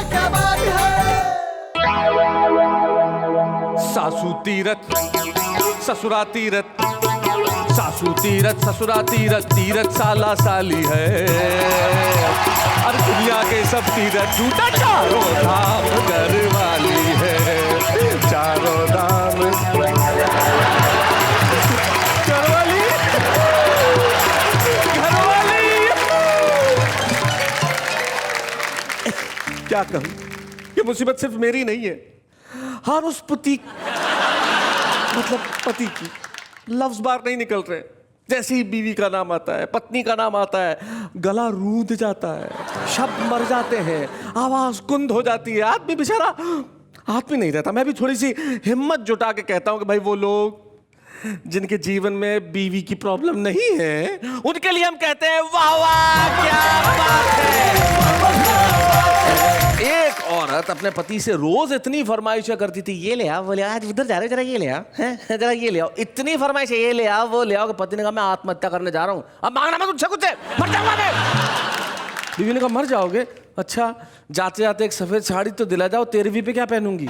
क्या बात है। सासू तीरथ ससुरा तीरथ, सासू तीरथ ससुरा तीरथ, तीरथ साला साली है। और दुनिया के सब तीरथ झूठा, चारों धाम घर वाली है, चारों धाम घरवाली घरवाली। क्या कहूं, ये मुसीबत सिर्फ मेरी नहीं है, हर उस पति मतलब पति की लफ्ज बार नहीं निकल रहे। जैसे ही बीवी का नाम आता है, पत्नी का नाम आता है, गला रूंध जाता है, शब्द मर जाते हैं, आवाज कुंद हो जाती है, आदमी बेचारा आदमी नहीं रहता। मैं भी थोड़ी सी हिम्मत जुटा के कहता हूं कि भाई वो लोग जिनके जीवन में बीवी की प्रॉब्लम नहीं है, उनके लिए हम कहते हैं वाह वाह क्या बात है। एक औरत अपने पति से रोज इतनी फरमाइशें करती थी, ये ले आओ, वो ले आओ, आज उधर जा रहे, जरा ये ले आओ, जरा ये ले आओ, इतनी फरमाइशें, ये ले आओ वो ले आओ, कि पति ने कहा मैं आत्महत्या करने जा रहा हूं, अब मांगना मैं तुझसे कुछ, मर जाऊंगा मैं। बीवी ने कहा मर जाओगे, अच्छा जाते जाते एक सफेद साड़ी तो दिला जाओ, 13वीं पे क्या पहनूंगी।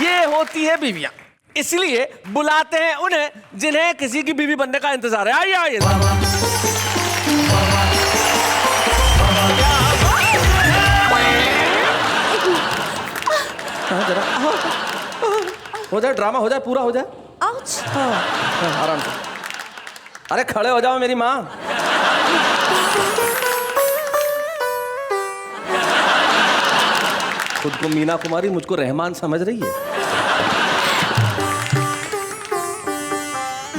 ये होती है बीवियां, इसलिए बुलाते हैं उन्हें जिन्हें किसी की बीवी बनने का इंतजार है। आइए आइए, जरा हो जाए, ड्रामा हो जाए, पूरा हो जाए। आराम से, अरे खड़े हो जाओ मेरी माँ। खुद को मीना कुमारी, मुझको रहमान समझ रही है।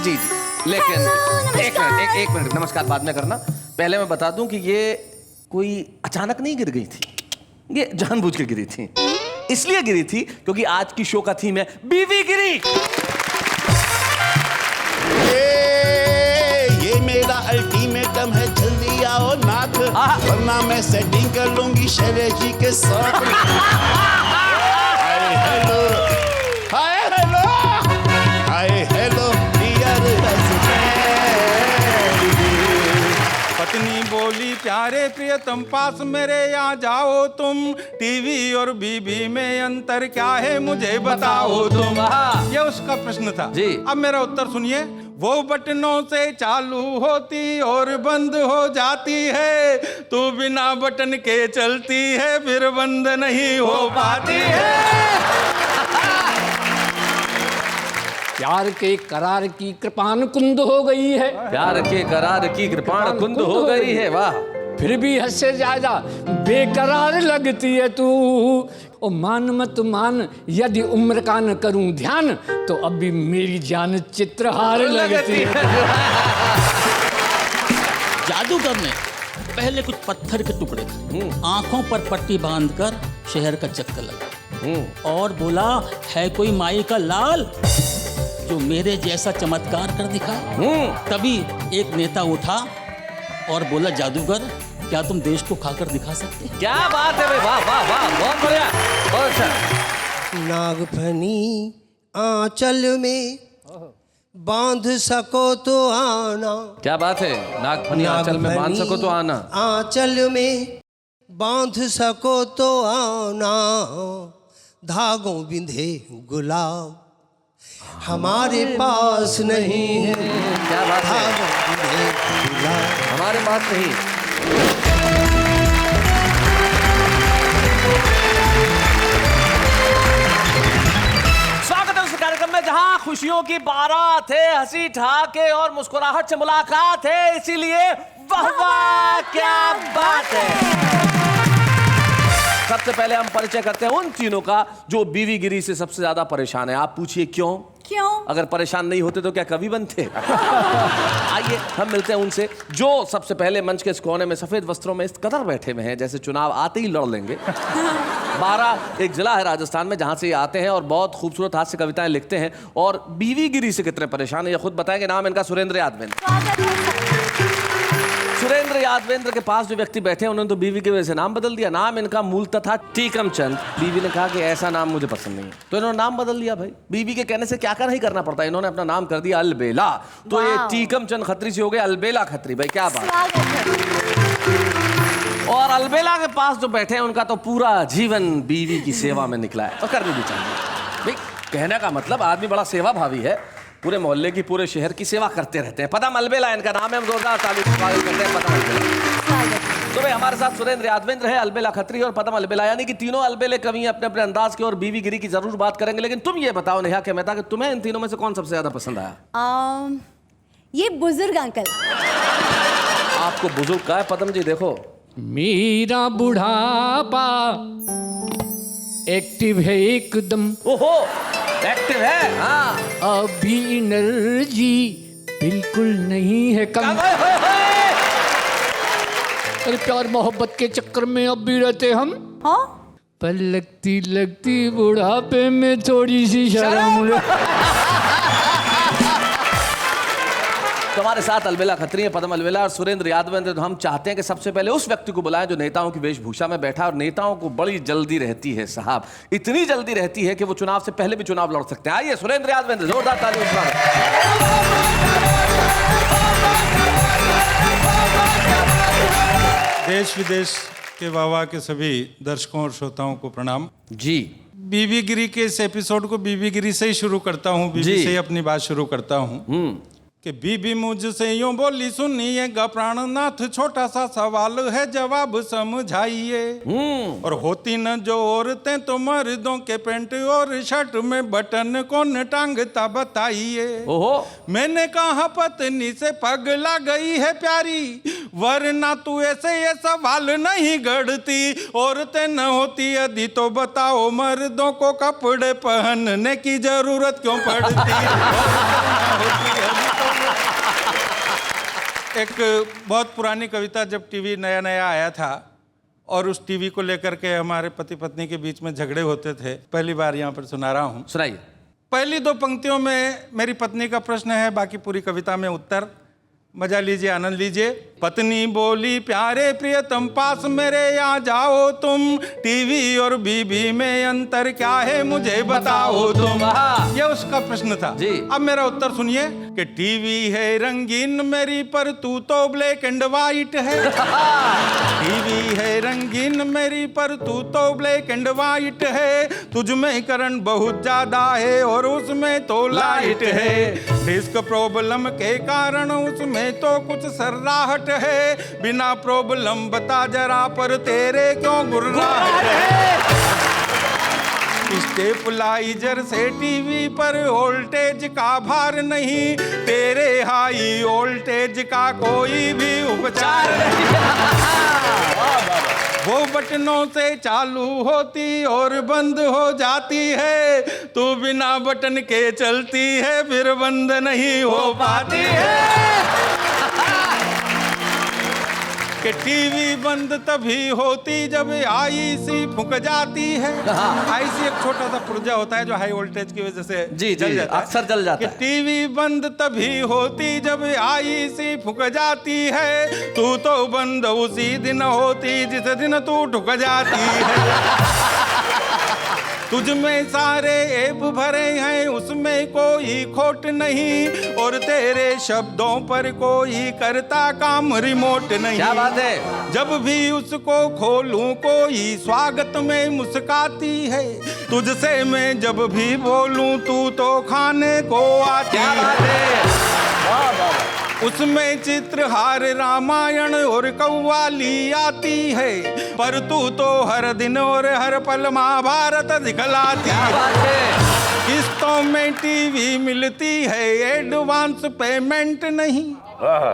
जी जी, लेकिन एक मिनट, नमस्कार बाद में करना। पहले मैं बता दूं कि ये कोई अचानक नहीं गिर गई थी, ये जानबूझ के गिरी थी। इसलिए गिरी थी क्योंकि आज की शो का थीम है बीवी गिरी। ये मेरा अल्टीमेटम है, जल्दी आओ नाथ, वरना मैं सेटिंग कर लूंगी शैलेश जी के साथ। Hi hello, hi hello, hi hello dear husband. पत्नी बोली प्यारे प्रियतम पास मेरे यहाँ जाओ तुम, टीवी और बीबी में अंतर क्या है मुझे बताओ तुम। ये उसका प्रश्न था जी। अब मेरा उत्तर सुनिए। वो बटनों से चालू होती और बंद हो जाती है, तू बिना बटन के चलती है फिर बंद नहीं हो पाती है। प्यार के करार की कृपाण कुंद हो गई है, प्यार के करार की कृपाण कुंद हो गई है। वाह, फिर भी हद से ज्यादा बेकरार लगती है तू। ओ मान मत मान, यदि उम्र का न करूं ध्यान, तो अभी मेरी जान चित्रहार लगती है। जादूगर ने पहले कुछ पत्थर के टुकड़े आंखों पर पट्टी बांधकर शहर का चक्कर लगा और बोला है कोई माई का लाल जो मेरे जैसा चमत्कार कर दिखाए। तभी एक नेता उठा और बोला जादूगर क्या तुम देश को खाकर दिखा सकते? क्या बात है भाई, वाह वाह वाह, बहुत बढ़िया, बहुत अच्छा। नागफनी आंचल में बांध सको तो आना। क्या बात है, नागफनी आंचल में बांध सको तो आना। आंचल में बांध सको तो आना, धागों बिंधे गुलाब हमारे पास नहीं है। क्या बात है, धागों बिंधे गुलाब हमारे पास नहीं। स्वागत है उस कार्यक्रम में जहां खुशियों की बारात है, हंसी ठहाके और मुस्कुराहट से मुलाकात है, इसीलिए वाह वाह क्या बात है। सबसे पहले हम परिचय करते हैं उन तीनों का जो बीवी गिरी से सबसे ज्यादा परेशान है। आप पूछिए क्यों? क्यों? अगर परेशान नहीं होते तो क्या कवि बनते? आइए हम मिलते हैं उनसे जो सबसे पहले मंच के इस कोने में सफेद वस्त्रों में इस कदर बैठे हुए हैं जैसे चुनाव आते ही लड़ लेंगे। 12 एक जिला है राजस्थान में जहां से ये आते हैं और बहुत खूबसूरत हास्य कविताएं लिखते हैं और बीवी गिरी से कितने परेशान है ये खुद बताएंगे। नाम इनका सुरेंद्र यादवेंद्र। सुरेंद्र यादवेंद्र के पास जो व्यक्ति बैठे हैं उन्होंने तो बीवी की वजह से नाम बदल दिया। नाम इनका मूलतः था टीकम चंद। बीवी ने कहा कि ऐसा नाम मुझे पसंद नहीं है तो इन्होंने नाम बदल दिया। भाई बीवी के कहने से क्या क्या नहीं करना पड़ता, इन्होंने अपना नाम कर दिया अलबेला। तो ये टीकम चंद खत्री से हो गए अलबेला खत्री। भाई क्या बात। और अलबेला के पास जो बैठे हैं उनका तो पूरा जीवन बीवी की सेवा में निकला है, और करनी भी चाहिए भाई। कहने का मतलब आदमी बड़ा सेवा भावी है, पूरे मोहल्ले की, पूरे शहर की सेवा करते रहते हैं। पदम अलबेला इनका नाम है, हम जोरदार ताली से स्वागत करते हैं पदम अलबेला। तो भाई हमारे साथ सुरेंद्र यादवेंद्र है, अलबेला खत्री और पदम अलबेला, यानी कि तीनों अलबेले कवि हैं अपने अपने अंदाज के, और बीवी गिरी की जरूर बात करेंगे। लेकिन तुम ये बताओ नेहा के मेहता कि तुम्हें इन तीनों में से कौन सबसे ज्यादा पसंद आया? ये बुजुर्ग अंकल। आपको बुजुर्ग का है पदम जी? देखो मेरा बुढ़ापा एक्टिव है एकदम, ओहो एक्टिव है, हाँ अभी एनर्जी बिल्कुल नहीं है कम। अरे प्यार मोहब्बत के चक्कर में अब भी रहते हम, हाँ पर लगती लगती बुढ़ापे में थोड़ी सी शर्म। तुम्हारे साथ अलबेला खत्री है, पदम अलबेला और सुरेंद्र यादवेंद्र। तो हम चाहते हैं कि सबसे पहले उस व्यक्ति को बुलाएं जो नेताओं की वेशभूषा में बैठा, और नेताओं को बड़ी जल्दी रहती है साहब, इतनी जल्दी रहती है कि वो चुनाव से पहले भी चुनाव लड़ सकते हैं। आइए सुरेंद्र यादवेंद्र, जोरदार तालियों से स्वागत। देश विदेश के वाह के सभी दर्शकों और श्रोताओं को प्रणाम जी। बीबी गिरी के इस एपिसोड को बीबी गिरी से ही शुरू करता हूँ, बीबी जी। से ही अपनी बात शुरू करता हूँ कि बीबी मुझसे यूं बोली, सुनिएगा प्राणनाथ, छोटा सा सवाल है जवाब समझाइए। और होती न जो औरतें तो मर्दों के पैंट और शर्ट में बटन कौन टांगता बताइए। ओहो मैंने कहा पत्नी से पगला गई है प्यारी, वरना तू ऐसे ये सवाल नहीं गढ़ती। औरतें न होती यदि तो बताओ मर्दों को कपड़े पहनने की जरूरत क्यों पड़ती। एक बहुत पुरानी कविता, जब टीवी नया नया आया था और उस टीवी को लेकर के हमारे पति पत्नी के बीच में झगड़े होते थे, पहली बार यहाँ पर सुना रहा हूँ। सुनाइए। पहली दो पंक्तियों में मेरी पत्नी का प्रश्न है, बाकी पूरी कविता में उत्तर। मजा लीजिए, आनंद लीजिए। पत्नी बोली, प्यारे प्रियतम पास मेरे आ जाओ तुम, टीवी और बीबी में अंतर क्या है मुझे बताओ तुम। ये उसका प्रश्न था जी। अब मेरा उत्तर सुनिए कि टीवी है रंगीन मेरी, पर तू तो ब्लैक एंड वाइट है। टीवी है रंगीन मेरी, पर तू तो ब्लैक एंड वाइट है। तुझ में करंट बहुत ज्यादा है और उसमें तो लाइट है। डिस्क प्रॉब्लम के कारण उसमें तो कुछ सर्राहट है। बिना प्रॉब्लम बता जरा, पर तेरे क्यों गुर्राहट है। स्टेपलाइजर से टीवी पर वोल्टेज का भार नहीं, तेरे हाई वोल्टेज का कोई भी उपचार नहीं। वो बटनों से चालू होती और बंद हो जाती है, तू बिना बटन के चलती है फिर बंद नहीं हो पाती है। कि टीवी बंद तभी होती जब आईसी फूंक जाती है। आईसी एक छोटा सा पुर्जा होता है जो हाई वोल्टेज की वजह से जी जी अक्सर जल जाता है। टीवी बंद तभी होती जब आईसी फूंक जाती है, तू तो बंद उसी दिन होती जिस दिन तू ठुक जाती है। तुझ में सारे ऐब भरे हैं, उसमें कोई खोट नहीं, और तेरे शब्दों पर कोई करता काम रिमोट नहीं। क्या बात है। जब भी उसको खोलूं कोई स्वागत में मुस्काती है, तुझसे मैं जब भी बोलूं तू तो खाने को आती क्या बात है। वाह वाह। उसमें चित्रहार रामायण और कव्वाली आती है, पर तू तो हर दिन और हर पल महाभारत दिखलाती है। किस्तों में टीवी मिलती है, एडवांस पेमेंट नहीं,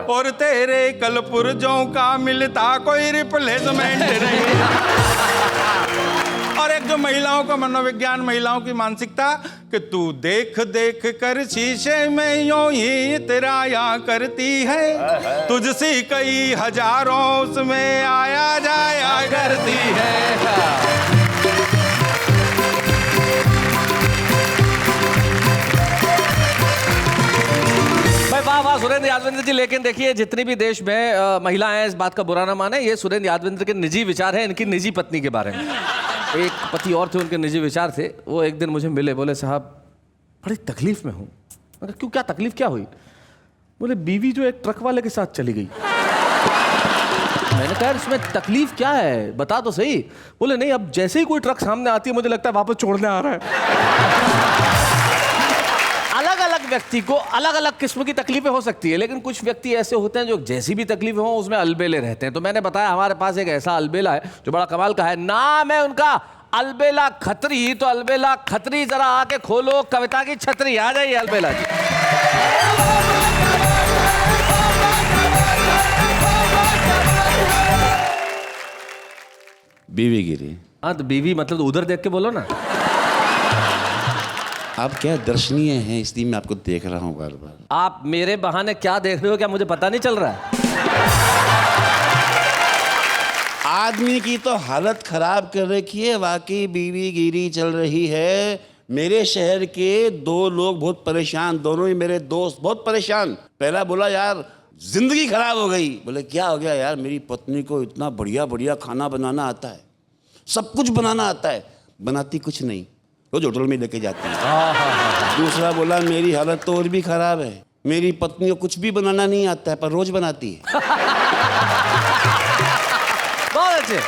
और तेरे कल पुर्जों का मिलता कोई रिप्लेसमेंट नहीं। और एक जो महिलाओं का मनोविज्ञान, महिलाओं की मानसिकता कि तू देख देख कर शीशे में यूं ही इतराया करती है, तुझसे कई हजारों उसमें आया जाया करती है। वाह वाह सुरेंद्र यादवेंद्र जी। लेकिन देखिए जितनी भी देश में महिलाएं हैं, इस बात का बुरा ना माने, ये सुरेंद्र यादवेंद्र के निजी विचार हैं इनकी निजी पत्नी के बारे में। एक पति और थे, उनके निजी विचार थे। वो एक दिन मुझे मिले, बोले साहब बड़ी तकलीफ में हूँ। मैंने क्यों, क्या तकलीफ क्या हुई? बोले बीवी जो एक ट्रक वाले के साथ चली गई। मैंने कहा इसमें तकलीफ क्या है, बता तो सही। बोले नहीं, अब जैसे ही कोई ट्रक सामने आती है मुझे लगता है वापस छोड़ने आ रहा है। अलग अलग व्यक्ति को अलग अलग किस्म की तकलीफें हो सकती है, लेकिन कुछ व्यक्ति ऐसे होते हैं जो जैसी भी तकलीफें हो उसमें अलबेले रहते हैं। तो मैंने बताया हमारे पास एक ऐसा अलबेला है जो बड़ा कमाल का है, नाम है उनका अलबेला खत्री। तो अलबेला खत्री जरा आके खोलो कविता की छतरी। आ जाइए अलबेला जी। बीवी गिरी। हाँ तो बीवी मतलब उधर देख के बोलो ना। आप क्या दर्शनीय हैं, इसलिए मैं आपको देख रहा हूँ बार बार। आप मेरे बहाने क्या देख रहे हो, क्या मुझे पता नहीं चल रहा है? आदमी की तो हालत खराब कर रखी है, वाकई बीवी गिरी चल रही है। मेरे शहर के 2 लोग बहुत परेशान, दोनों ही मेरे दोस्त बहुत परेशान। पहला बोला यार जिंदगी खराब हो गई। बोले क्या हो गया यार? मेरी पत्नी को इतना बढ़िया बढ़िया खाना बनाना आता है, सब कुछ बनाना आता है, बनाती कुछ नहीं, रोज होटल में लेके जाती है। दूसरा बोला मेरी हालत तो और भी खराब है, मेरी पत्नी को कुछ भी बनाना नहीं आता है पर रोज बनाती है। बहुत अच्छे।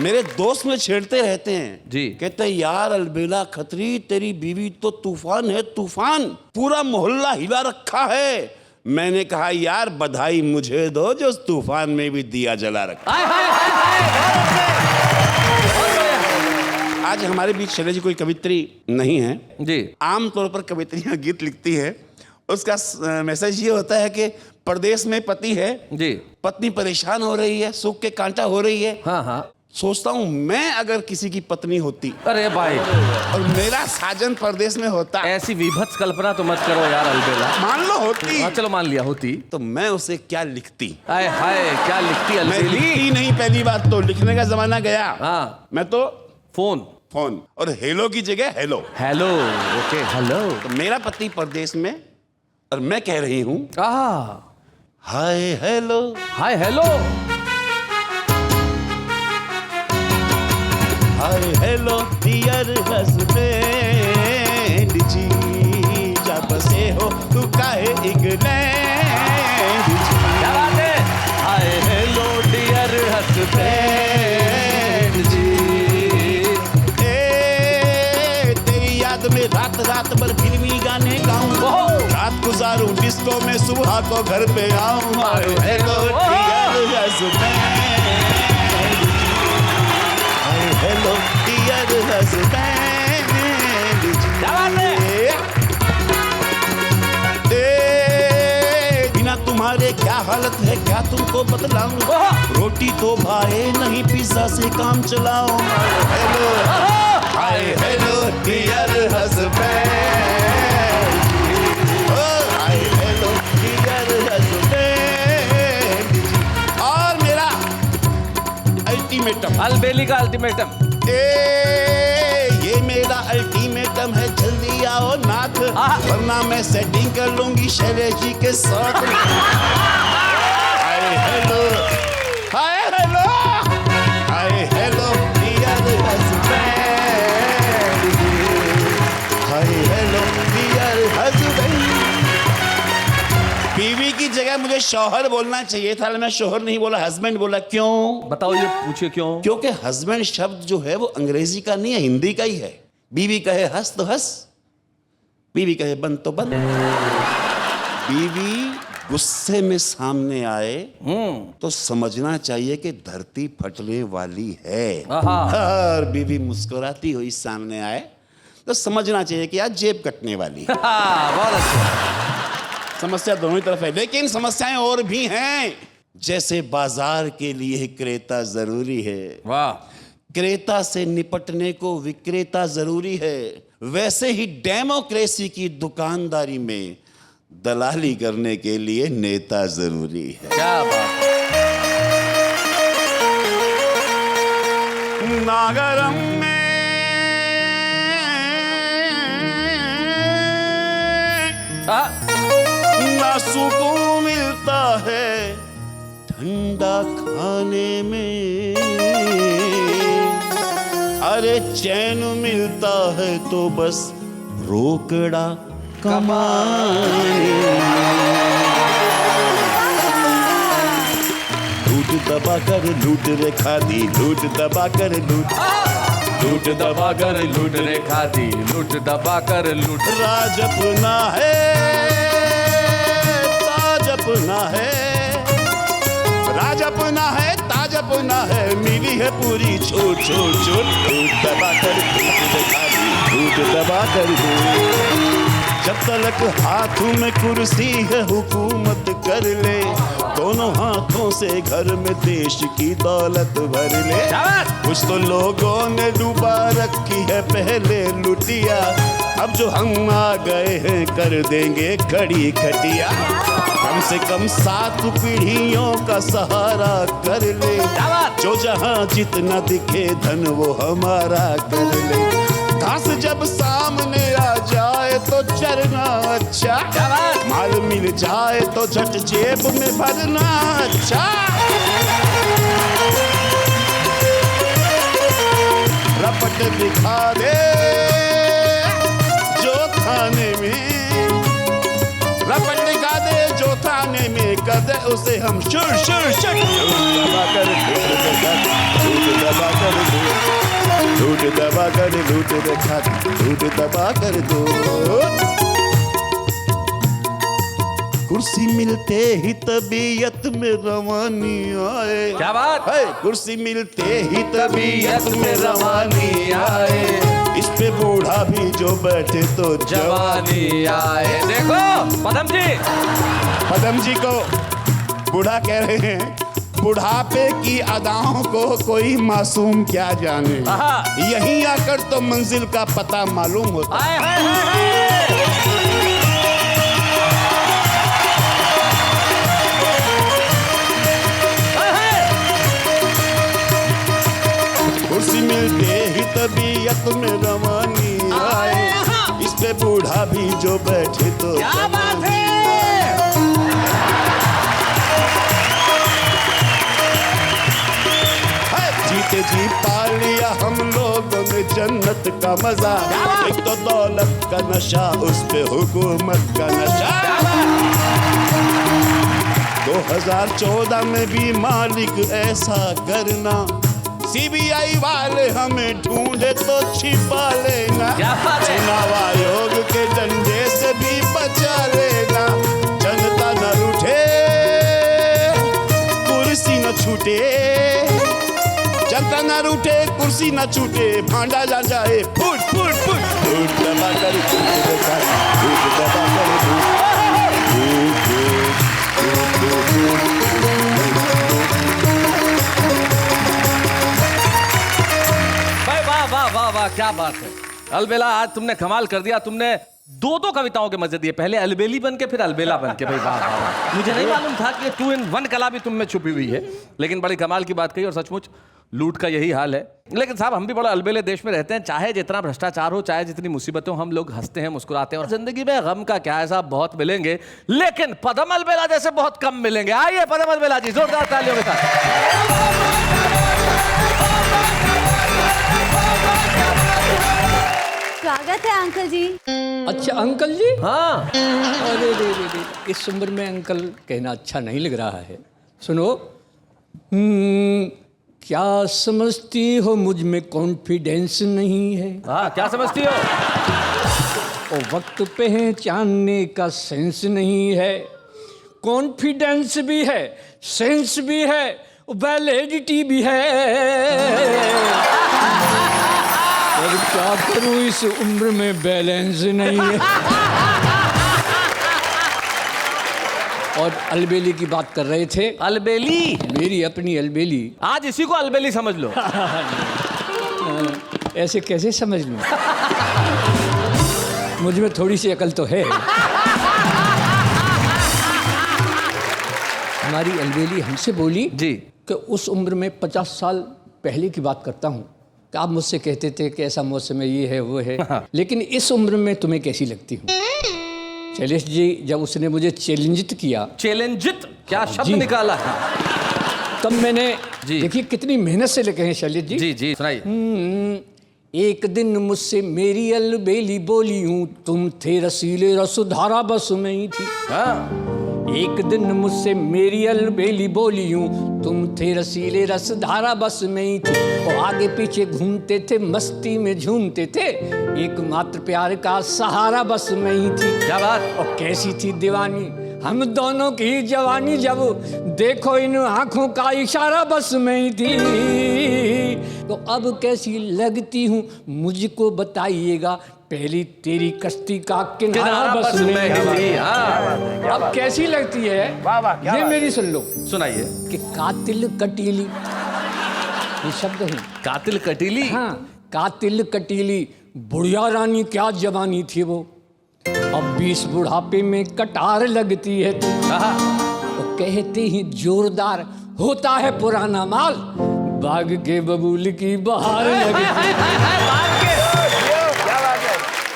मेरे दोस्त में छेड़ते रहते हैं जी। कहते हैं यार अलबेला खत्री तेरी बीवी तो तूफान है, तूफान, पूरा मोहल्ला हिला रखा है। मैंने कहा यार बधाई मुझे दो जो उस तूफान में भी दिया जला रखा। आज हमारे बीच शैलजा जी कोई कवित्री नहीं है जी। आमतौर पर कवित्रियां गीत लिखती है, उसका मैसेज ये होता है कि परदेश में पति है जी, पत्नी परेशान हो रही है, सूख के कांटा हो रही है। हाँ हाँ। सोचता हूँ मैं अगर किसी की पत्नी होती अरे भाई, और मेरा साजन परदेश में होता, ऐसी विभत्स कल्पना तो मत करो यार अलबेला। मान लो होती, हाँ चलो मान लिया होती, तो मैं उसे क्या लिखती? हाय हाय क्या लिखती मैं अलबेली। लिखती नहीं, पहली बात तो लिखने का जमाना गया। हाँ मैं तो फोन फोन और हेलो की जगह हेलो। हेलो। Okay hello. तो मेरा पति परदेश में और मैं कह रही हूँ hi hello, hi hello, hi hello dear husband जी, जब से हो तू काहे इंग्लैंड जी। क्या बात है। हाय हेलो डियर हस्बैंड जी, तेरी याद में रात रात भर फिल्मी गाने गाऊं, रात गुजारूं डिस्को में, सुबह को घर पे आऊं। Hi hello dear husband, hi hello dear husband. क्या बात है। बिना तुम्हारे क्या हालत है क्या तुमको बतलाऊं, रोटी तो भाए नहीं पिज्जा से काम चलाऊं। Hello hi hello dear husband, hi hello dear husband. और मेरा अल्टीमेटम, अलबेली का अल्टीमेटम। ये मेरा अल्टीमेटम है, जल्दी आओ नाथ, वरना मैं सेटिंग कर लूंगी शैलजा जी के साथ। Hi hello, hi hello, hi hello dear husband, hi hello dear husband. बीवी की जगह मुझे शौहर बोलना चाहिए था, मैं शौहर नहीं बोला, हस्बैंड बोला। क्यों बताओ, ये पूछिए क्यों? क्योंकि हस्बैंड शब्द जो है वो अंग्रेजी का नहीं है, हिंदी का ही है। बीवी कहे हंस तो हंस, बीवी कहे बंद तो बंद। बीवी गुस्से में सामने आए तो समझना चाहिए कि धरती फटने वाली है, और बीवी मुस्कुराती हुई सामने आए तो समझना चाहिए कि आज जेब कटने वाली है। बहुत अच्छा। समस्या दोनों ही तरफ है, लेकिन समस्याएं और भी हैं। जैसे बाजार के लिए क्रेता जरूरी है, वाह, क्रेता से निपटने को विक्रेता जरूरी है, वैसे ही डेमोक्रेसी की दुकानदारी में दलाली करने के लिए नेता जरूरी है। क्या बात है। नागरम में ना सुकून मिलता है ठंडा खाने में, अरे चैन मिलता है तो बस रोकड़ा कमाने। लूट दबा कर लूट रे खादी, लूट दबा कर लूट, लूट दबा कर लूट रे खादी, लूट दबा कर लूट। राज अपना है, ताज अपना है, राज अपना है, ताज अपना है, मिली है पूरी छूट छूट छूट। लूट दबा कर लूट रे खादी, लूट दबा कर लूट। जब तलक हाथों में कुर्सी है हुकूमत कर ले, दोनों हाथों से घर में देश की दौलत भर ले। कुछ तो लोगों ने डूबा रखी है पहले लुटिया, अब जो हम आ गए हैं कर देंगे खड़ी खटिया। कम से कम 7 पीढ़ियों का सहारा कर ले, जो जहां जितना दिखे धन वो हमारा कर ले। घास जब सामने आ जाए तो चरना अच्छा, माल मिल जाए तो झट जेब में भरना अच्छा। रपट दिखा दे जो थाने में, रपट दिखा दे जो थाने में, कर दे उसे हम शुर शुर शुर। दबा कर लूट दबा कर लूट दबा कर लूट रे खादी, लूट दबा कर दो। कुर्सी मिलते ही तबीयत में रवानी आए, क्या बात है? कुर्सी मिलते ही तबीयत में रवानी आए, इस पे बूढ़ा भी जो बैठे तो जवानी आए। देखो पदम जी को बूढ़ा कह रहे हैं। बुढ़ापे की अदाओं को कोई मासूम क्या जाने, यहीं आकर तो मंजिल का पता मालूम होता है। कुर्सी मिलते ही तबीयत में रवानी आए, इस पे बूढ़ा भी जो बैठे तो क्या बात है। जीते जी पा लिया हम लोगों ने जन्नत का मजा, एक तो दौलत का नशा, उस पे हुकूमत का नशा। 2014 में भी मालिक ऐसा करना, CBI वाले हमें ढूंढे तो छिपा लेना, चुनाव आयोग के डंडे से भी बचा लेना। जनता न रूठे, कुर्सी न छूटे, जनता न रूठे, कुर्सी न छूटे, भांडा जा जाए फुट फुट फुट। लूट दबा कर लूट दबा कर भाई वाह वाह वाह वाह, क्या बात है अलबेला, आज तुमने कमाल कर दिया। तुमने 2 कविताओं के मजे दिए, पहले अलबेली बन के फिर अलबेला बन के। भाई वाह वाह वाह, मुझे नहीं मालूम था कि 2 in 1 कला भी तुम में छुपी हुई है, लेकिन बड़ी कमाल की बात कही। और सचमुच लूट का यही हाल है। लेकिन साहब हम भी बड़ा अलबेले देश में रहते हैं, चाहे जितना भ्रष्टाचार हो, चाहे जितनी मुसीबतें हो, हम लोग हंसते हैं, मुस्कुराते हैं, और जिंदगी में गम का क्या है साहब, बहुत मिलेंगे, लेकिन पदम अलबेला जैसे बहुत कम मिलेंगे। आइए पदम अलबेला जी, जोरदार तालियों के साथ। स्वागत है अंकल जी। अच्छा अंकल जी, हाँ अरे रे, इस उम्र में अंकल कहना अच्छा नहीं लग रहा है। सुनो, क्या समझती हो मुझ में कॉन्फिडेंस नहीं है? हाँ, क्या समझती हो? और वक्त पहचानने का सेंस नहीं है। कॉन्फिडेंस भी है, सेंस भी है, वैलिडिटी भी है, और क्या करूं इस उम्र में बैलेंस नहीं है। और अलबेली की बात कर रहे थे। अलबेली? मेरी अपनी अलबेली। आज इसी को अलबेली समझ लो। ऐसे कैसे समझ लूं? मुझ में थोड़ी सी अकल तो है। हमारी अलबेली हमसे बोली जी कि उस उम्र में 50 साल पहले की बात करता हूँ कि आप मुझसे कहते थे कि ऐसा मौसम है, ये है वो है, लेकिन इस उम्र में तुम्हें कैसी लगती हूँ? शैलेश जी, जब उसने मुझे चैलेंजित किया। चैलेंजित क्या शब्द जी निकाला है? तब मैंने, जी देखिए कितनी मेहनत से लिखे हैं शैलेश जी। जी जी सुनाइए। एक दिन मुझसे मेरी अलबेली बोली हूँ, तुम थे रसीले रसधारा बस में ही थी। हाँ। एक दिन मुझसे मेरी अलबेली बोली यूं, तुम थे रसीले रस धारा बस में ही थी, और आगे पीछे घूमते थे मस्ती में झूमते थे, एकमात्र प्यार का सहारा बस में ही थी। क्या बात। और कैसी थी दीवानी हम दोनों की जवानी, जब देखो इन आंखों का इशारा बस में ही थी। तो अब कैसी लगती हूँ मुझको बताइएगा, पहली तेरी कश्ती का किनारा बस में ही थी। अब कैसी लगती है ये मेरी सुन लो। सुनाइए। कि कातिल कटीली, ये शब्द है। कातिल कटीली। हाँ, कातिल कटीली बुढ़िया रानी क्या जवानी थी वो, अब 20 बुढ़ापे में कटार लगती है तू। तो कहते ही जोरदार होता है पुराना माल, बाग के बबूल की बहार लगती है।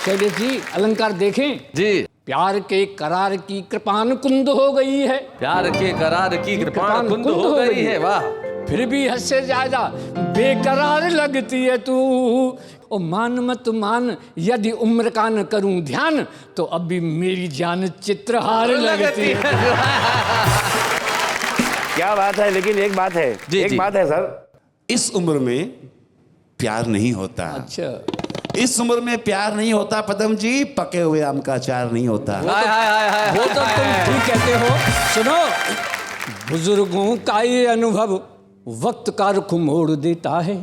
शैलेश जी अलंकार देखें जी। प्यार के करार की कृपान कुंद हो गई है, प्यार के करार की कृपाण कुंद हो गई है। वाह। फिर भी हद से ज्यादा बेकरार लगती है तू। ओ मान मत मान यदि उम्र का न करूं ध्यान, तो अभी मेरी जान चित्रहार लगती है। क्या बात है। लेकिन एक बात है, जी। बात है सर, इस उम्र में प्यार नहीं होता। अच्छा, इस उम्र में प्यार नहीं होता पदम जी, पके हुए आम का अचार नहीं होता। वो तो तुम ठीक कहते हो। सुनो, बुजुर्गों का ये अनुभव वक्त का रुख मोड़ देता है,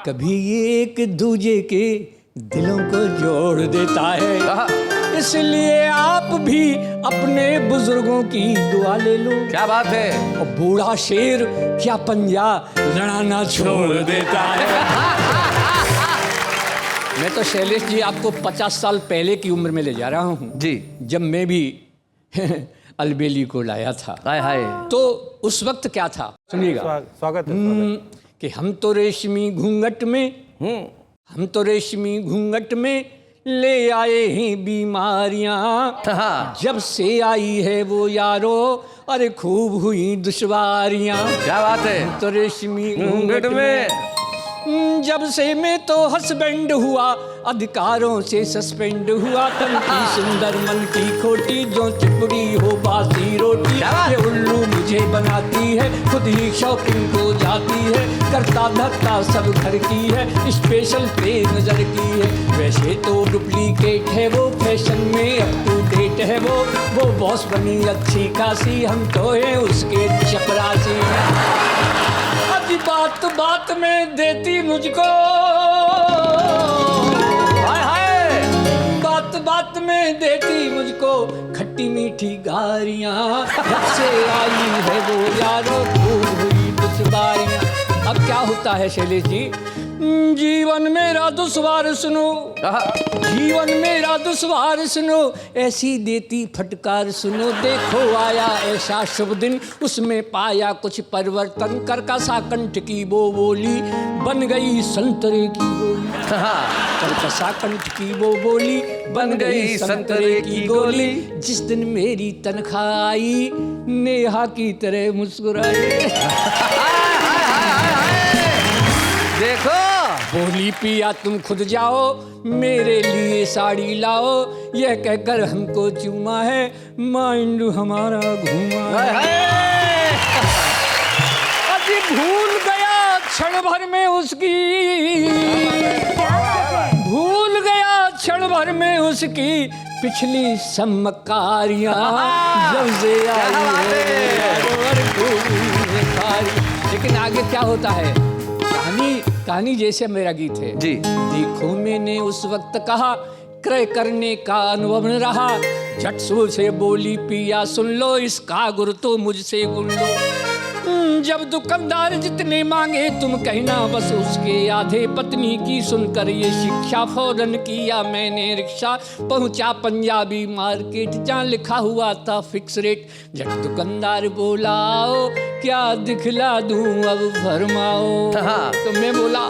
कभी ये एक दूजे के दिलों को जोड़ देता है। इसलिए आप भी अपने बुजुर्गों की दुआ ले लो। क्या बात है। और बूढ़ा शेर क्या पंजा लड़ाना छोड़ देता है। मैं तो शैलेश जी आपको 50 साल पहले की उम्र में ले जा रहा हूँ जी, जब मैं भी अलबेली को लाया था। हाय हाय। तो उस वक्त क्या था सुनिएगा। स्वागत है। कि हम तो रेशमी घूंघट में ले आए हैं बीमारियां, जब से आई है वो यारो अरे खूब हुई दुश्वारियां। क्या बात है। तो रेशमी घूंघट में जब से मैं तो हस्बैंड हुआ, अधिकारों से सस्पेंड हुआ, तन की सुंदर मन की खोटी, जो चिपड़ी हो बासी रोटी, ये उल्लू मुझे बनाती है, खुद ही शॉपिंग को जाती है, करता धरता सब घर की है, स्पेशल पे नजर की है, वैसे तो डुप्लीकेट है वो, फैशन में अप टू डेट है वो बॉस बनी अच्छी खासी, हम तो है उसके चपरासी। बात बात में देती मुझको, हाय हाय, बात बात में देती मुझको खट्टी मीठी गारियां, जब से आई है वो यारो खूब हुई दुश्वारियां। अब क्या होता है शैलेश जी, जीवन मेरा दुश्वार सुनो, जीवन मेरा दुश्वार सुनो, ऐसी देती फटकार सुनो, देखो आया ऐसा शुभ दिन, उसमें पाया कुछ परिवर्तन, करकसा कंठ की वो बोली बन गई संतरे की गोली, करकसा कंठ की वो बोली बन गई संतरे की गोली, जिस दिन मेरी तनख्वाह आई नेहा की तरह मुस्कुराई। देखो बोली पिया तुम खुद जाओ, मेरे लिए साड़ी लाओ, यह कहकर हमको चूमा है, माइंड हमारा घूमा है। अभी भूल गया क्षण भर में उसकी, भूल गया क्षण भर में उसकी पिछली समकारियां, जब से आई है। लेकिन आगे क्या होता है, कहानी जैसे मेरा गीत है जी। देखो मैंने उस वक्त कहा, क्रय करने का अनुभव न रहा, झट से बोली पिया सुन लो, इसका गुर तो मुझसे गुन लो, जब दुकानदार जितने मांगे तुम कहना बस उसके आधे, पत्नी की सुनकर ये शिक्षा फौरन किया मैंने रिक्शा, पहुंचा पंजाबी मार्केट जहाँ लिखा हुआ था फिक्स रेट, जब दुकानदार बोलाओ क्या दिखला दूं अब फरमाओ, तो मैं बोला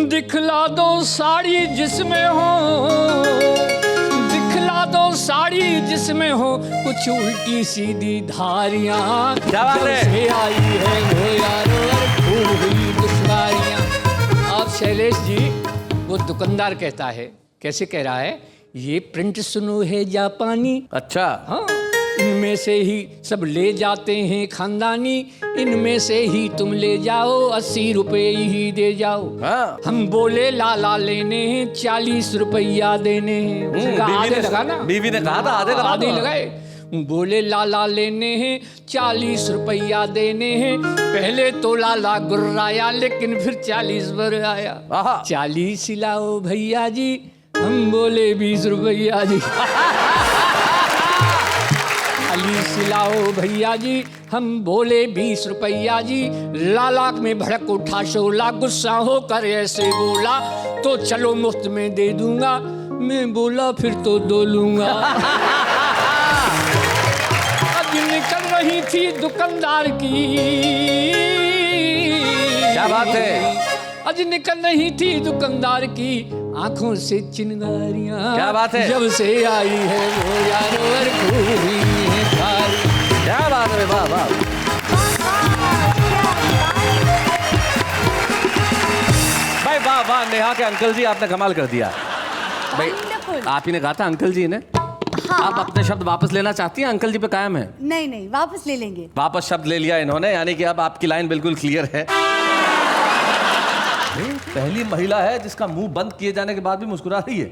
दिखला दो साड़ी जिसमें हो, दिखला दो साड़ी जिसमें हो कुछ उल्टी सीधी धारियां, से आई है वो यारो खूब हुई दुश्वारियां। अब शैलेश जी वो दुकानदार कहता है, कैसे कह रहा है, ये प्रिंट सुनो है जापानी, अच्छा हाँ इनमें से ही सब ले जाते हैं खानदानी, इनमें से ही तुम ले जाओ, 80 रुपए ही दे जाओ। हाँ। हम बोले लाला लेने हैं, 40 रुपया देने हैं। उसका आधे लगा ना, बीवी ने कहा था आधे लगा आधे दो। लगाए। बोले लाला लेने हैं, 40 रुपया देने हैं। पहले तो लाला गुर्राया, लेकिन फिर 40 पर आया। आहा। 40 लाओ भैया जी, हम बोले 20 रुपया जी। 40 लाओ भैया जी, हम बोले 20 रुपया जी। लाला में भड़क उठा शोला, गुस्सा होकर ऐसे बोला, तो चलो मुफ्त में दे दूंगा। मैं बोला फिर तो दो लूंगा। अब निकल रही थी दुकानदार की, क्या बात है? आज निकल रही थी दुकानदार की आंखों से चिंगारियां। क्या बात है? जब से आई है वो यार हुई है सारी। क्या बात है, वाह वाह। भाई वाह वाह, नेहा के अंकल जी आपने कमाल कर दिया। भाई Wonderful. आप ही ने कहा था अंकल जी ने। आप अपने शब्द वापस लेना चाहती हैं? अंकल जी पे कायम है? नहीं नहीं, वापस ले लेंगे। वापस शब्द ले लिया इन्होंने, यानी कि अब आपकी लाइन बिल्कुल क्लियर है। पहली महिला है जिसका मुंह बंद किए जाने के बाद भी मुस्कुरा रही है।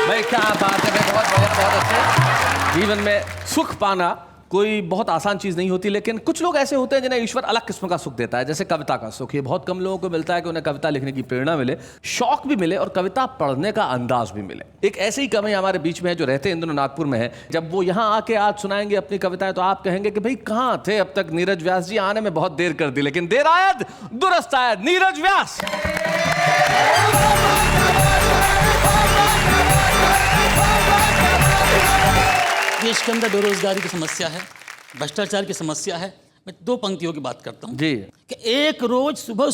भाई क्या बात है, बहुत बढ़िया, बहुत अच्छे। जीवन में सुख पाना कोई बहुत आसान चीज नहीं होती, लेकिन कुछ लोग ऐसे होते हैं जिन्हें ईश्वर अलग किस्म का सुख देता है, जैसे कविता का सुख। ये बहुत कम लोगों को मिलता है कि उन्हें कविता लिखने की प्रेरणा मिले, शौक भी मिले और कविता पढ़ने का अंदाज भी मिले। एक ऐसे ही कवि हमारे बीच में है जो रहते हैं इन दिनों नागपुर में है। जब वो यहाँ आके आज सुनाएंगे अपनी कविताएं तो आप कहेंगे कि भाई कहाँ थे अब तक नीरज व्यास जी? आने में बहुत देर कर दी, लेकिन देर आयद दुरुस्त आयद। नीरज व्यास। देश के अंदर बेरोजगारी की समस्या है, भ्रष्टाचार की समस्या है। मैं 2 पंक्तियों की बात करता हूँ जी। कि एक रोज सुबह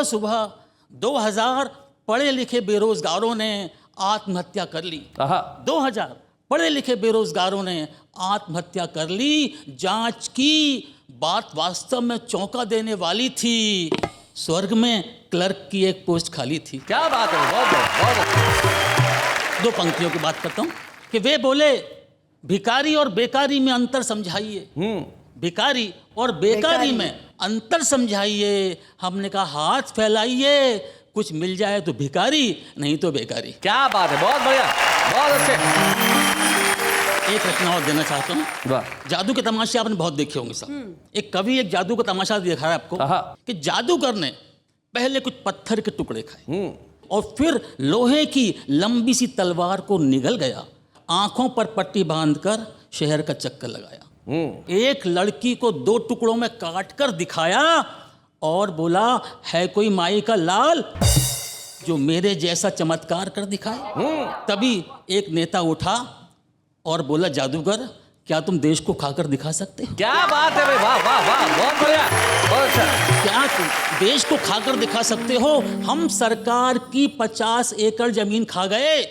सुबह 2000 पढ़े लिखे बेरोजगारों ने आत्महत्या कर ली। 2000 पढ़े लिखे बेरोजगारों ने आत्महत्या कर ली। जांच की, बात वास्तव में चौंका देने वाली थी। स्वर्ग में क्लर्क की एक पोस्ट खाली थी। क्या बात है, बहुत अच्छा। 2 पंक्तियों की बात करता हूं कि वे बोले भिखारी और बेकारी में अंतर समझाइए। भिखारी और बेकारी में अंतर समझाइए। हमने कहा हाथ फैलाइए, कुछ मिल जाए तो भिखारी, नहीं तो बेकारी। क्या बात है, बहुत बढ़िया, बहुत अच्छे। एक रचना और देना चाहता हूँ। वाह। जादू के तमाशे आपने बहुत देखे होंगे सब। एक कवि एक जादू का तमाशा दिखा रहा है आपको कि जादूगर ने पहले कुछ पत्थर के टुकड़े खाए और फिर लोहे की लंबी सी तलवार को निगल गया, आंखों पर पट्टी बांधकर शहर का चक्कर लगाया। एक लड़की को 2 टुकड़ों में काट कर दिखाया और बोला, है कोई माई का लाल जो मेरे जैसा चमत्कार कर दिखाए। तभी एक नेता उठा और बोला, जादूगर क्या तुम देश को खाकर दिखा सकते हो? क्या बात है भाई, वाह वाह वाह, बहुत बढ़िया, बहुत अच्छा। क्या तुम देश को खाकर दिखा सकते हो? हम सरकार की 50 एकड़ जमीन खा गए,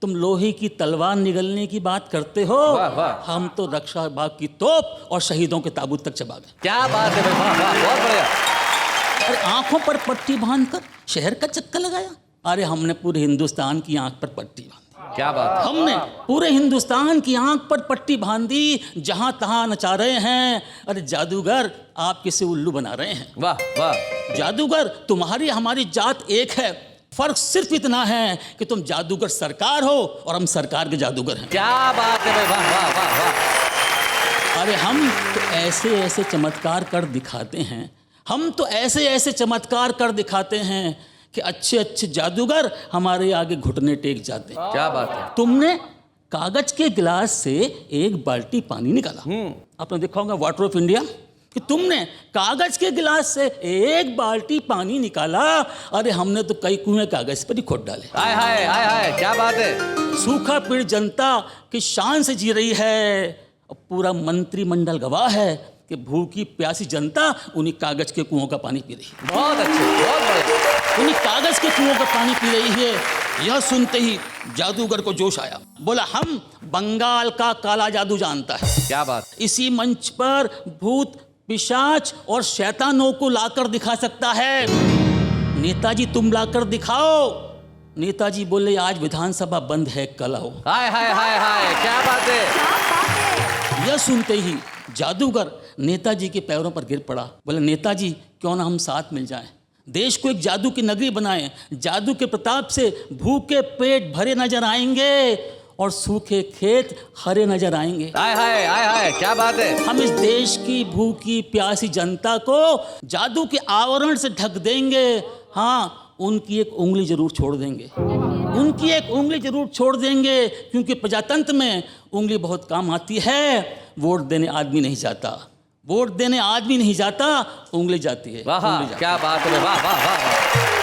तुम लोहे की तलवार निगलने की बात करते हो। वाह, वाह। हम तो रक्षा विभाग की तोप और शहीदों के ताबूत तक चबा गए। क्या बात है भाई, वाह वाह, बहुत बढ़िया। और आंखों पर पट्टी बांधकर शहर का चक्कर लगाया। अरे हमने पूरे हिंदुस्तान की आंख पर पट्टी बांधी। क्या बात है। हमने पूरे हिंदुस्तान की आंख पर पट्टी बांधी, जहां तहां नचा रहे हैं। अरे जादूगर आप किसे उल्लू बना रहे हैं? वाह वाह। जादूगर तुम्हारी हमारी जात एक है, फर्क सिर्फ इतना है कि तुम जादूगर सरकार हो और हम सरकार के जादूगर हैं। क्या बात है भाई, वाह वाह वाह वाह। अरे हम तो ऐसे ऐसे चमत्कार कर दिखाते हैं, हम तो ऐसे ऐसे चमत्कार कर दिखाते हैं कि अच्छे अच्छे जादूगर हमारे आगे घुटने टेक जाते हैं। क्या बात है। तुमने कागज के गिलास से एक बाल्टी पानी निकाला। आपने देखा होगा वाटर ऑफ इंडिया कि तुमने कागज के गिलास से एक बाल्टी पानी निकाला। अरे हमने तो कई कुएं कागज पर ही खोद डाले। हाय हाय हाय हाय, क्या बात है। सूखा पीड़ जनता की शान से जी रही है और पूरा मंत्रिमंडल गवाह है कि भूखी प्यासी जनता उन्हीं कागज के कुओं का पानी पी रही है। बहुत अच्छे, बहुत बढ़िया। उन्हीं कागज के कुओं का पानी पी रही है। यह सुनते ही जादूगर को जोश आया, बोला हम बंगाल का काला जादू जानता है। क्या बात। इसी मंच पर भूत पिशाच और शैतानों को लाकर दिखा सकता है। नेताजी तुम लाकर दिखाओ। नेताजी बोले आज विधानसभा बंद है, कल आओ। हाय हाय हाय हाय, क्या बात है। यह सुनते ही जादूगर नेताजी के पैरों पर गिर पड़ा। बोले नेताजी क्यों ना हम साथ मिल जाएं, देश को एक जादू की नगरी बनाएं। जादू के प्रताप से भूखे पेट भरे नजर आएंगे और सूखे खेत हरे नजर आएंगे। हाय हाय हाय हाय, क्या बात है। हम इस देश की भूखी प्यासी जनता को जादू के आवरण से ढक देंगे। हाँ, उनकी एक उंगली जरूर छोड़ देंगे, उनकी एक उंगली जरूर छोड़ देंगे, क्योंकि प्रजातंत्र में उंगली बहुत काम आती है। वोट देने आदमी नहीं जाता, वोट देने आदमी नहीं जाता, उंगली जाती है। वाह, क्या बात है, वाह वाह वाह।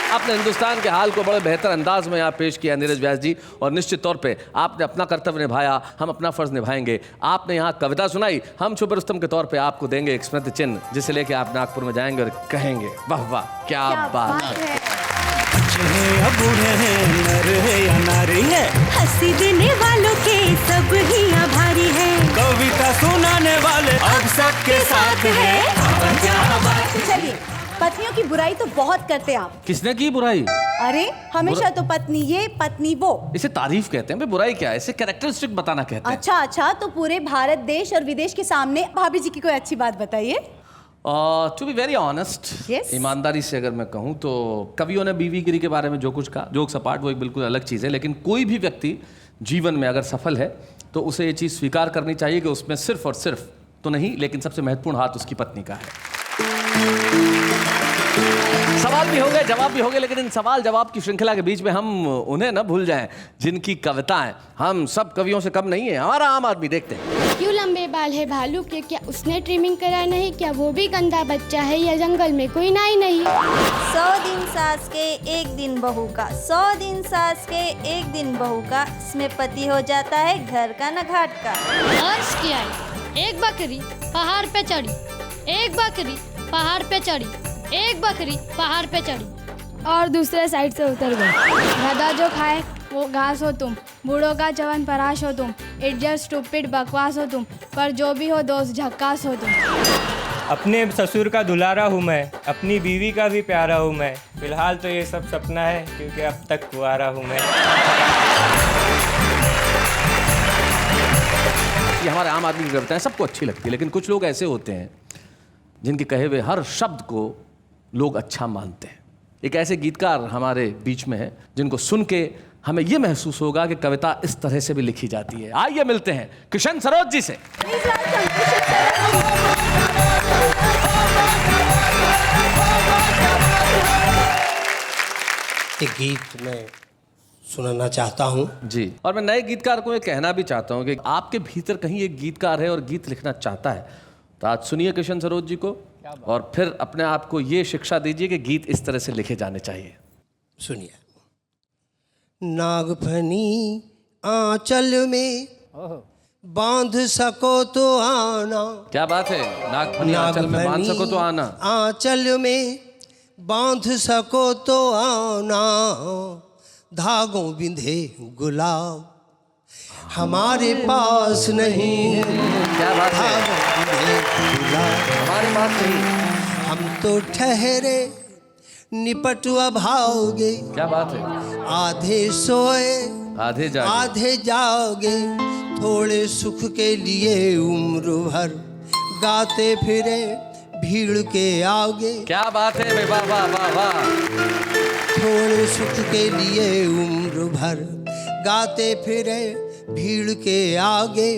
आपने हिंदुस्तान के हाल को बड़े बेहतर अंदाज में यहाँ पेश किया नीरज व्यास जी, और निश्चित तौर पे आपने अपना कर्तव्य निभाया, हम अपना फर्ज निभाएंगे। आपने यहाँ कविता सुनाई, हम शुभ रुस्तम के तौर पे आपको देंगे एक स्मृति चिन्ह, जिसे लेके आप नागपुर में जाएंगे और कहेंगे वाह वाह क्या बात है। बूढ़े हैं, नर है या नारी है, हंसी देने वालों के सब ही आभारी है, कविता सुनाने वाले अब सबके साथ है। चलिए, पत्नियों की बुराई तो बहुत करते आप। किसने की बुराई? अरे हमेशा तो पत्नी ये पत्नी वो। इसे तारीफ कहते हैं, बुराई क्या है, इसे कैरेक्टरिस्टिक बताना कहते हैं। अच्छा, तो पूरे भारत देश और विदेश के सामने भाभी जी की कोई अच्छी बात बताइए। टू बी वेरी ऑनेस्ट, ईमानदारी से अगर मैं कहूँ तो कवियों ने बीवीगिरी के बारे में जो कुछ कहा, जोक सपाट, वो एक बिल्कुल अलग चीज़ है। लेकिन कोई भी व्यक्ति जीवन में अगर सफल है तो उसे ये चीज़ स्वीकार करनी चाहिए कि उसमें सिर्फ और सिर्फ तो नहीं, लेकिन सबसे महत्वपूर्ण हाथ उसकी पत्नी का है। सवाल भी हो गए, जवाब भी हो गए, लेकिन इन सवाल जवाब की श्रृंखला के बीच में हम उन्हें न भूल जाएं जिनकी कविताएं हम सब कवियों से कम नहीं है। हमारा आम आदमी देखते हैं। क्यों लंबे बाल है भालू के, क्या उसने ट्रिमिंग करा नहीं, क्या वो भी गंदा बच्चा है, या जंगल में कोई नाई नहीं। 100 दिन सास के एक दिन बहू का, 100 दिन सास के एक दिन बहू का, इसमें पति हो जाता है घर का न घाट का। अर्ज किया, एक बकरी पहाड़ पे चढ़ी, एक बकरी पहाड़ पे चढ़ी, एक बकरी पहाड़ पे चढ़ी और दूसरे साइड से उतर गई। गधा जो खाए वो घास हो तुम, बूढ़ों का चवन पराश हो तुम, इडियट स्टूपिड बकवास हो तुम, पर जो भी हो दोस्त झक्कास हो तुम। अपने ससुर का दुलारा हूँ मैं, अपनी बीवी का भी प्यारा हूँ मैं, फिलहाल तो ये सब सपना है क्योंकि अब तक कुंवारा हूँ मैं। ये हमारे आम आदमी की कविताएं सबको अच्छी लगती है, लेकिन कुछ लोग ऐसे होते हैं जिनके कहे हुए हर शब्द को लोग अच्छा मानते हैं। एक ऐसे गीतकार हमारे बीच में है जिनको सुन के हमें यह महसूस होगा कि कविता इस तरह से भी लिखी जाती है। आइए मिलते हैं किशन सरोज जी से। एक गीत मैं सुनाना चाहता हूँ जी, और मैं नए गीतकार को ये कहना भी चाहता हूँ कि आपके भीतर कहीं एक गीतकार है और गीत लिखना चाहता है, तो आज सुनिए किशन सरोज जी को और फिर अपने आप को ये शिक्षा दीजिए कि गीत इस तरह से लिखे जाने चाहिए। सुनिए। नागफनी आंचल में बांध सको तो आना। क्या बात है, नागफनी आंचल में बांध सको तो आना। आंचल में बांध सको तो आना, धागों बिंधे गुलाब हमारे पास नहीं है। क्या बात है, हमारे पास नहीं, हम तो ठहरे निपट भाओगे। क्या बात है, आधे सोए आधे जागे, थोड़े सुख के लिए उम्र भर गाते फिरे भीड़ के आगे। क्या बात है, वाह वाह वाह वाह। थोड़े सुख के लिए उम्र भर गाते फिरे भीड़ के आगे।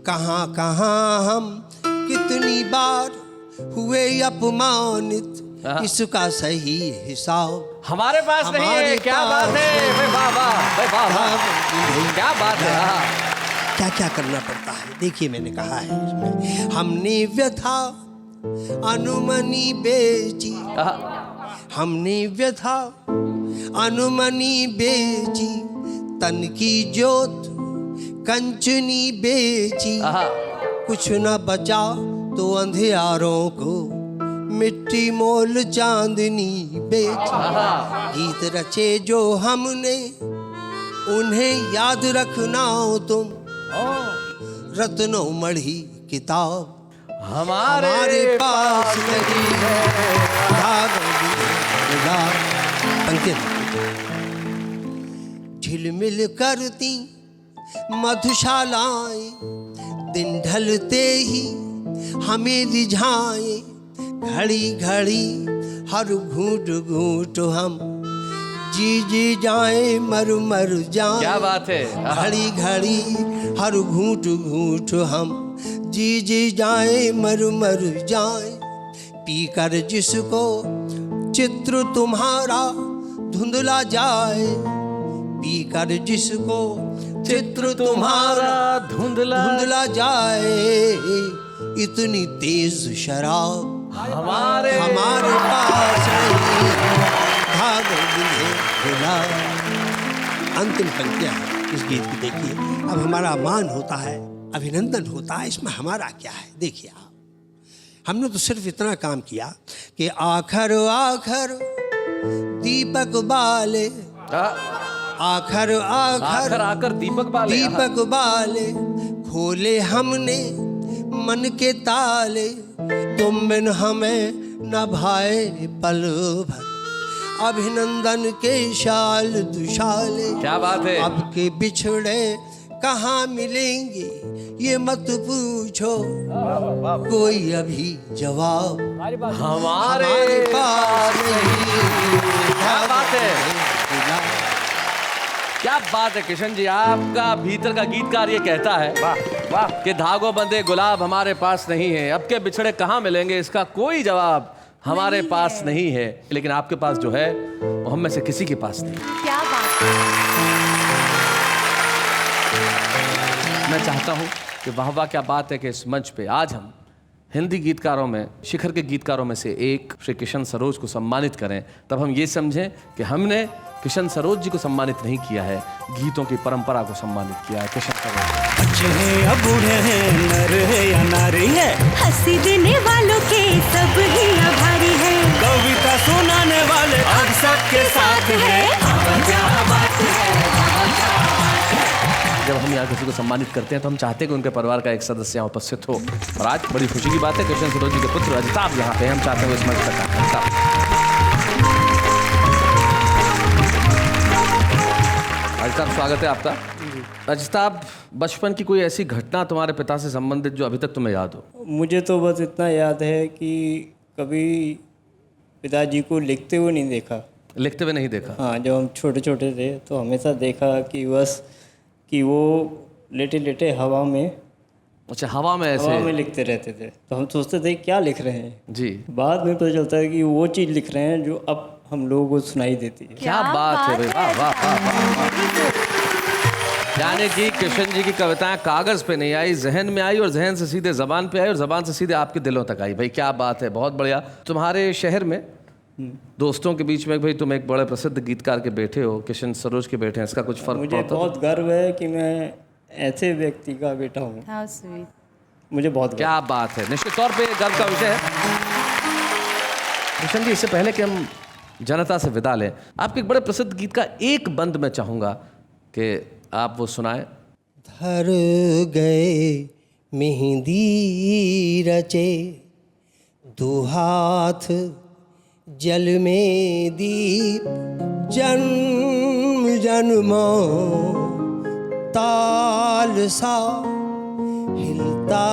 कहाँ कहाँ हम कितनी बार हुए अपमानित, इसका सही हिसाब हमारे पास नहीं है। क्या बात है, वाह वाह वाह, क्या बात है। क्या क्या करना पड़ता है देखिए, मैंने कहा है इसमें। हमने व्यथा अनुमनी बेची, हमने व्यथा अनुमनी बेची, तन की जोत कंचनी बेची। कुछ न बचा तो अंधियारों को मिट्टी मोल चांदनी बेची। गीत रचे जो हमने उन्हें याद रखना तुम, रत्नों मढ़ी किताब हमारे पास नहीं है। अंकित झिलमिल करती मधुशालाएं दिन ढलते ही हमें रिझाए, घड़ी घड़ी हर घूट घूट हम जी जाए मर जाए। क्या बात है। घड़ी घड़ी हर घूट घूट हम जी जाए मर जाए। पीकर जिसको चित्र तुम्हारा धुंधला जाए, पीकर जिसको चित्र तुम्हारा धुंधला जाए। इतनी तेज शराब हमारे पास नहीं, भाग मुझे भुला। अंतिम पंक्तियां इस गीत की देखिए। अब हमारा मान होता है, अभिनंदन होता है, इसमें हमारा क्या है? देखिए आप, हमने तो सिर्फ इतना काम किया कि आखर आखर दीपक बाले, आखर आखर दीपक बाले, खोले हमने मन के ताले, तुम बिन हमें न भाए पल भर, अभिनंदन के शाल दुशाले। क्या बात है। अब के बिछड़े कहाँ मिलेंगे ये मत पूछो, कोई अभी जवाब हमारे पास नहीं। क्या बात है, क्या बात है किशन जी। आपका भीतर का गीतकार ये कहता है वाह कि धागों बंधे गुलाब हमारे पास नहीं है, अब के बिछड़े कहाँ मिलेंगे इसका कोई जवाब हमारे पास नहीं है। लेकिन आपके पास जो है वो हम में से किसी के पास नहीं। क्या बात है। मैं चाहता हूं कि वाह क्या बात है कि इस मंच पे आज हम हिंदी गीतकारों में शिखर के गीतकारों में से एक श्री किशन सरोज को सम्मानित करें। तब हम ये समझें कि हमने किशन सरोज जी को सम्मानित नहीं किया है, गीतों की परंपरा को सम्मानित किया है। किशन सरोज बच्चे हैं या बूढ़े हैं, नर है या नारी है, हंसी देने वालों के सब ही आभारी है, कविता सुनाने वाले अब सबके साथ है। जब हम यहाँ किसी को सम्मानित करते हैं तो हम चाहते हैं कि उनके परिवार का एक सदस्य यहाँ उपस्थित हो। और आज बड़ी खुशी की बात है किशन सरोज जी के पुत्र अजिताभ यहाँ पे हैं। हम चाहते हैं वो इस मंच तक आएं। अजिताभ स्वागत है आपका। अजिताभ, बचपन की कोई ऐसी घटना तुम्हारे पिता से संबंधित जो अभी तक तुम्हें याद हो? मुझे तो बस इतना याद है कि कभी पिताजी को लिखते हुए नहीं देखा। लिखते हुए नहीं देखा? हाँ, जब हम छोटे छोटे थे तो हमेशा देखा कि बस कि वो लेटे लेटे हवा में, अच्छा हवा में ऐसे हवा में लिखते रहते थे। तो हम सोचते थे क्या लिख रहे हैं जी। बाद में पता चलता है कि वो चीज़ लिख रहे हैं जो अब हम लोगों को सुनाई देती है। क्या बात है भाई, वाह वाह वाह। यानी कि किशन जी की कविताएं कागज पे नहीं आई, जहन में आई और जहन से सीधे जबान पे आई और जबान से सीधे आपके दिलों तक आई। भाई क्या बात है, बहुत बढ़िया। तुम्हारे शहर में दोस्तों के बीच में भाई तुम एक बड़े प्रसिद्ध गीतकार के बेटे हो, किशन सरोज के बेटे हैं, इसका कुछ फर्क मुझे बहुत गर्व है कि मैं ऐसे व्यक्ति का बेटा हूँ। मुझे बहुत क्या बात है, निश्चित तौर पे गर्व का विषय है। किशन जी, इससे पहले कि हम जनता से विदा लें, आपके एक बड़े प्रसिद्ध गीत का एक बंद मैं चाहूँगा कि आप वो सुनाएं। धर गए मेहंदी रचे, दो हाथ जल में दीप, जन्म जन्मों ताल सा हिलता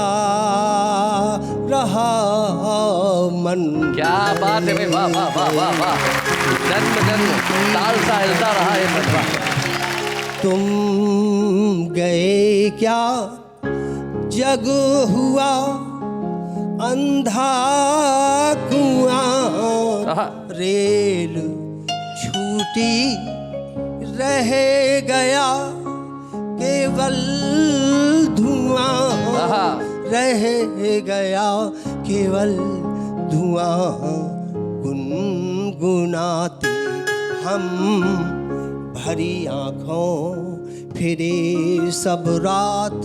रहा मन। क्या बात है भाई, वाह वाह वाह वाह वाह। जन्म जन्म ताल सा हिलता रहा ये मन। वाह। तुम गए क्या जग हुआ अंधा कुआं, रेल छूटी रह गया केवल धुआं, रह गया केवल धुआं। गुनगुनाते हम भरी आँखों फिरे सब रात,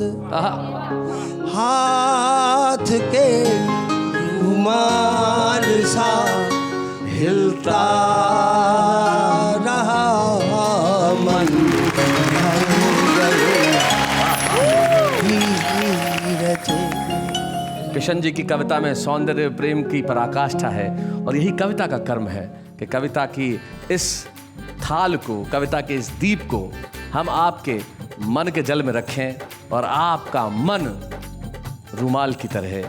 हाथ के रुमाल सा हिलता रहा मन। किशन जी की कविता में सौंदर्य प्रेम की पराकाष्ठा है और यही कविता का कर्म है कि कविता की इस थाल को, कविता के इस दीप को हम आपके मन के जल में रखें और आपका मन रुमाल की तरह,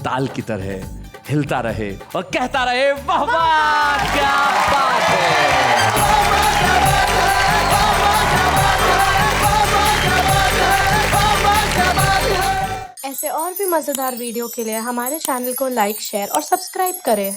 ताल की तरह हिलता रहे और कहता रहे वाह वाह क्या बात है। ऐसे और भी मज़ेदार वीडियो के लिए हमारे चैनल को लाइक, शेयर और सब्सक्राइब करें।